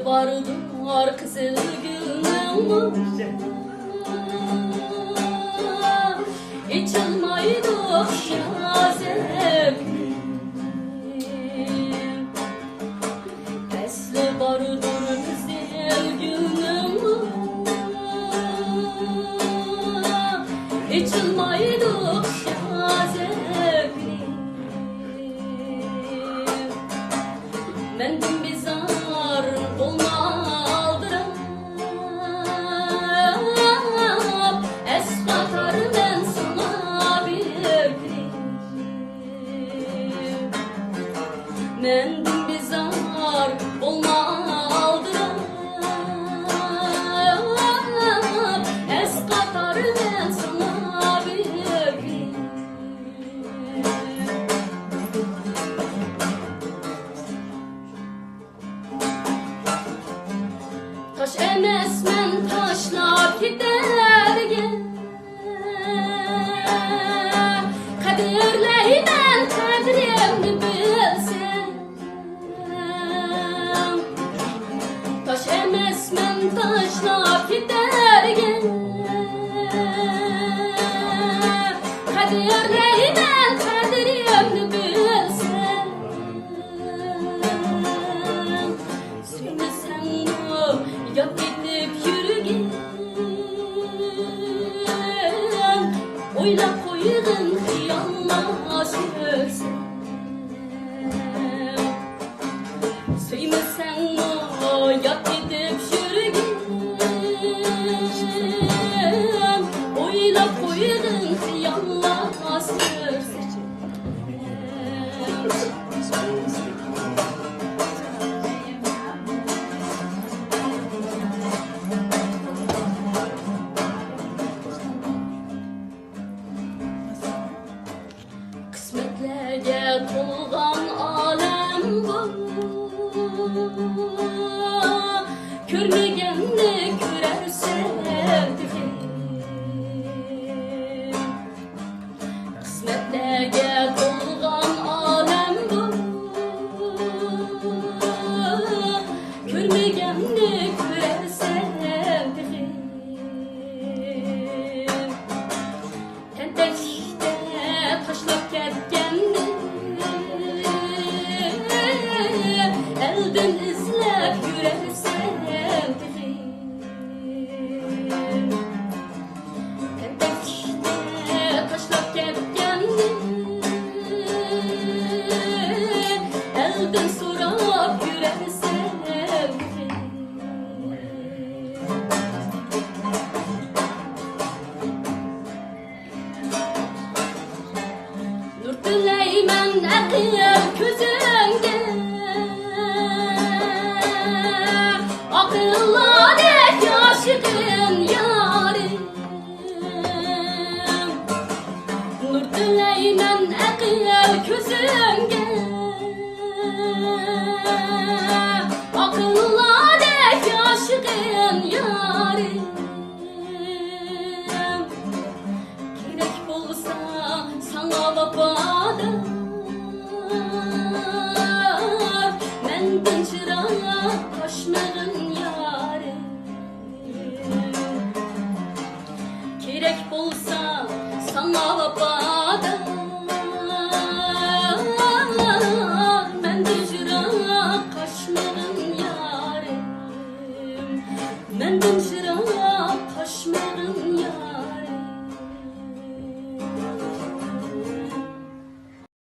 bardır kızıl gülüm, içilmaydı şazem. Esli bardır kızıl gülüm, içilmaydı şazem. Mendim bizar olmaldıram, es katar men sana birikrim. Mendim bizar olmaldıram, es katar men sana birikrim. Taş emesmen taşlap gidergen, kadirleymen kadrimni bilsem. Taş emesmen taşlap gidergen, kadirleymen kadrimni bilsem. Söylesen yap gidip yürügen, oylap koyduğun hıyalla sürsen. Söylesen yap gidip yürügen, oylap koyduğun hıyalla sürsen. Kısmetlerge tolgan alem bu, körmegenni görer sevdiğim. Kısmetlerge tolgan alem bu, körmegenni görer sevdiğim. Tentekte taşlap ketkendi, elden izlep yürer sevdiğim. Tentekte taşlap ketkendi, elden sorap yürer sevdiğim. Nur dileymen akıl közünge, akılla dek aşıkın yarim. Nur dileymen akıl közünge, akılla dek aşıkın yarim. Gerek bolsa sana vafadan,